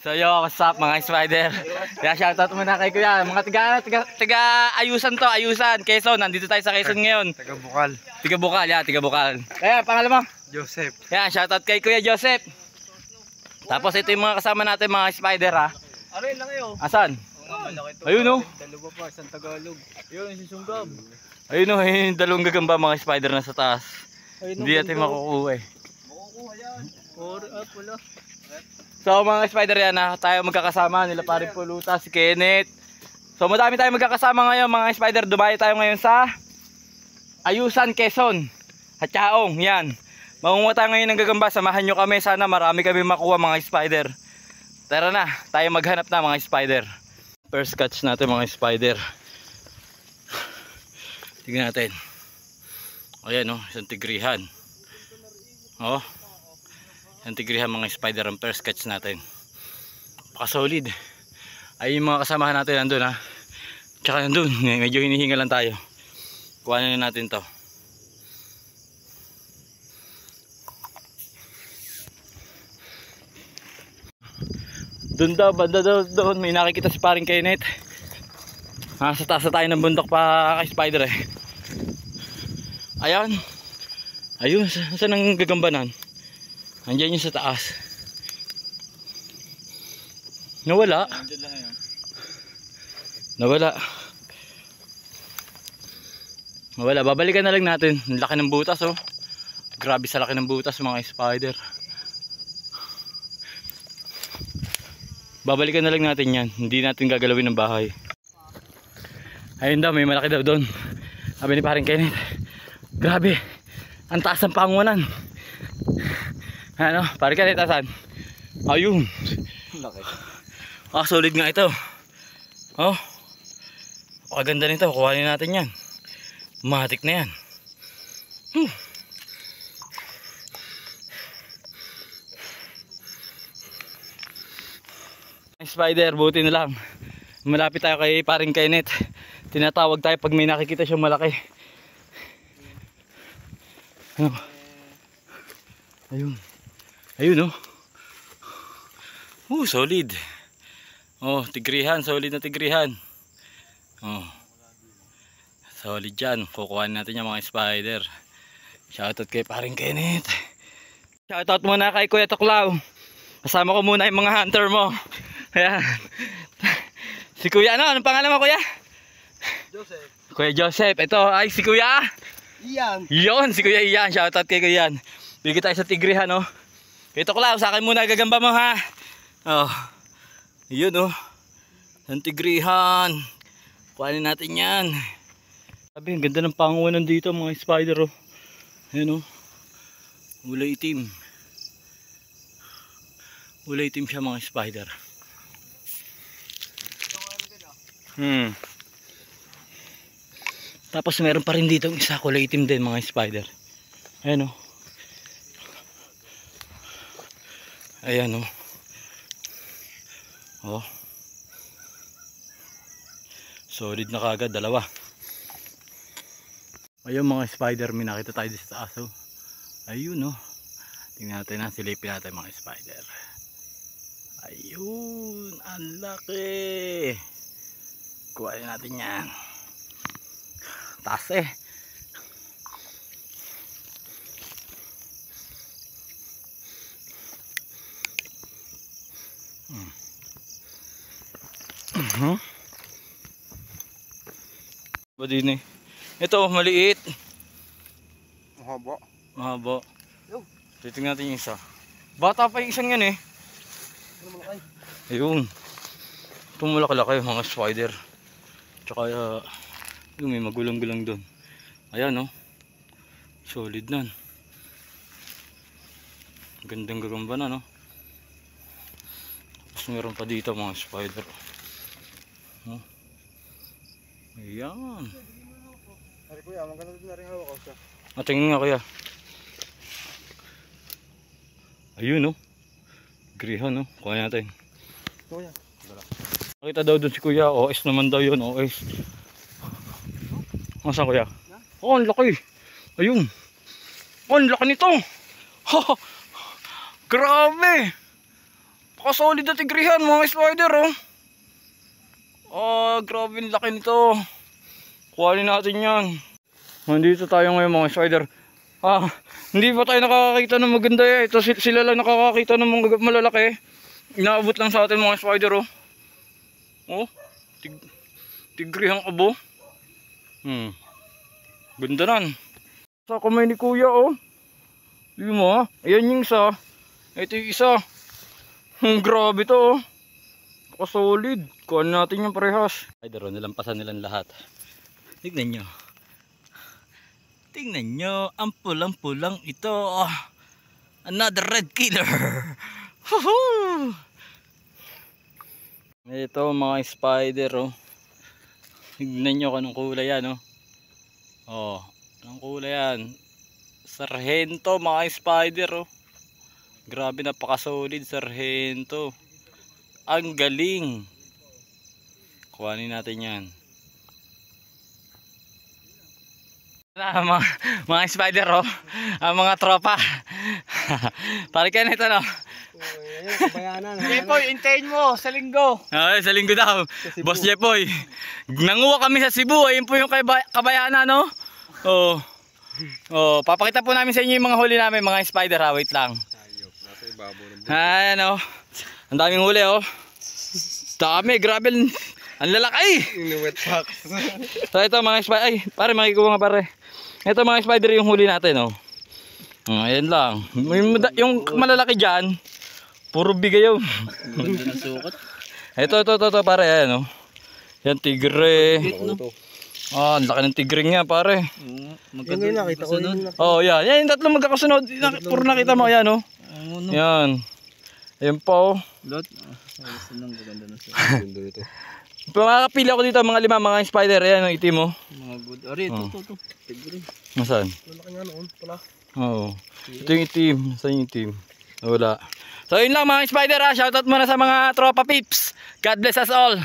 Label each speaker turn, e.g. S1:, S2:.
S1: So yo, what's up mga spider? Kaya shoutout muna kay Kuya. Mga tiga Ayusan to, Ayusan, Quezon. Nandito tayo sa Quezon ngayon.
S2: Taga Bukal.
S1: Tiga Bukal, ya, tiga Bukal. Kaya pangalan mo?
S2: Joseph.
S1: Kaya shoutout kay Kuya Joseph. Tapos ito yung mga kasama natin mga spider ha.
S2: Aray lang kayo.
S1: Asan? Ayun oh.
S2: Dalawa pa, isang Tagalog. Yun, si Sunggab.
S1: Ayun oh, yung dalawang gagamba mga spider na sa taas. Hindi natin makukuha eh.
S2: Makukuha yan. Wala.
S1: So mga spider yan ha, tayo magkakasama nila paring Puluta, si Kenneth. So madami tayo magkakasama ngayon mga spider. Dumayo tayo ngayon sa Ayusan, Quezon at Chaong, yan. Mangunguha tayo ngayon ng gagamba, samahan nyo kami. Sana marami kami makuha mga spider. Tara na, tayo maghanap na mga spider. First catch natin mga spider. Tingnan natin. Ayan o, isang tigrihan. O, isang tigrihan mga spider ang first catch natin. Paka-solid. Ay yung mga kasamahan natin nandun ha. Tsaka nandun, medyo hinihinga lang tayo. Kuhanin na natin to. Doon daw, banda doon, may nakikita si paring Kenneth. Sa taas na tayo ng bundok pa kay spider eh. Ayan. Ayun, saan ang gagambanan? Andiyan yung sa taas. Nawala. Nawala. Nawala, babalikan na lang natin. Ang laki ng butas oh. Grabe sa laki ng butas mga spider. Babalikan na lang natin yan. Hindi natin gagalawin ng bahay. Ayun daw, may malaki daw doon. Sabi ni paring Kenneth, grabe, ang taas ng pangunan. Ano, paring Kenneth, asan? Ayun.
S2: Laki.
S1: Solid nga ito. Oh, kaganda nito. Kuhanin natin yan. Matik na yan. Spider, buti na lang malapit tayo kay paring Kenneth. Tinatawag tayo pag may nakikita siyang malaki. Ano? Ayun. Ayun oh. Solid. Oh, tigrihan, solid na tigrihan. Oh. Solid yan. Kukuhanin natin yung mga spider. Shoutout kay paring Kenneth. Shoutout muna kay Kuya Tuklaw. Kasama ko muna yung mga hunter mo. Ayan. Si Kuya ano? Anong pangalan mo Kuya?
S2: Joseph.
S1: Kuya Joseph. Ito ay si Kuya
S2: Iyan.
S1: Yon, si Kuya Iyan. Shoutout kay Kuya Iyan. Bigay tayo sa tigrihan oh. Ito Klaw, sa akin muna gagamba mo ha. Oh. Yun oh. Ang tigrihan. Kuhanin natin yan. Sabi, ang ganda ng pangunan dito mga spider oh. Ayan oh. Kulay itim. Kulay itim siya mga spider. Tapos meron pa rin dito isa kulay itim din mga spider. Ayan o. Ayan o. Oh. Solid na kagad, dalawa. Ayun mga spider, may nakita tayo dito sa aso. Ayun o. Tingnan natin na, silipin natin mga spider. Ayun, ang laki. Kuhain natin yan. Taas eh. Ba din eh. Ito, maliit.
S2: Mahaba.
S1: Mahaba. Titingnan natin yung isa. Bata pa yung isang yan eh. Ayun. Ito malaki-laki mga spider. Tsaka yung may magulang-gulang doon. Ayan oh. Solid nan. Gandang gagamba na no. Tapos meron pa dito mga spider. Oh. Ayan.
S2: Ari Kuya, maganda din na rin hawak ko siya.
S1: Tingin nga Kuya. Ayun oh. Grihan oh. Kuha natin.
S2: Kuya.
S1: Nakita daw doon si Kuya. OS naman daw yun. OS. Saan Kuya? Oh, ang laki. Ayun. Oh, ang laki nito. Grabe. Napaka-solid na tigrihan mga spider oh. Grabe ang laki nito. Kuhanin natin yan. Nandito tayo ngayon mga spider. Hindi pa tayo nakakakita ng maganda eh. Ito sila lang nakakakita ng mga malalaki. Inaabot lang sa atin mga spider oh. Tigrihan abo. Ganda nan. Sa kamay ni kuya oh. Hindi mo ayan yung isa. Ito yung isa. Grabe to oh. Solid. Kuhan natin yung parehas. Ay daro, nilampasan nilang lahat. Tignan nyo. Tingnan nyo. Ang pulang-pulang ito. Another red killer. Ito mga spider oh. Tignan nyo kung anong kulay yan oh. Anong kulay yan. Sargento mga spider oh. Grabe, napaka-solid sargento. Ang galing. Kuhanin natin yan. Mga spider oh. Ang mga tropa. Parikan ito no.
S2: Jepoy, intayin mo sa linggo.
S1: Ay, sa linggo daw. Boss Jepoy. Nanguha kami sa Cebu. Ayun po yung kabayanan no. Papakita po namin sa inyo yung mga huli namin mga spider ha. Wait lang. Ayan oh. Ang daming huli oh. Dami, grabe. Ang lalaki.
S2: Inuwet pack.
S1: So ito mga spider. Ay, pare makikuha nga pare. Ito mga spider yung huli natin oh. Ayan lang. Yung malalaki dyan, puro bigay yun.
S3: Ganda ng sukat.
S1: Ito pare. Ayan oh. Yan tigre. Ang laki ng tigre nga pare.
S2: Yan yung nakita ko.
S1: Yan. Yan yung tatlong magkakasunod. Puro nakita mo. Ayan oh. Yan. Ayan pa oh.
S3: Lot. Ganda ng sukat.
S1: Makakapili ako dito mga 5 mga spider. Ayan ang itim oh.
S3: Mga good. Ari, ito. Tigre.
S1: Nasaan?
S2: Malaki nga noon pala.
S1: Oo. Ito yung itim. Nasaan yung itim? Wala. So yun lang mga spider ha. Shoutout muna sa mga tropa peeps. God bless us all.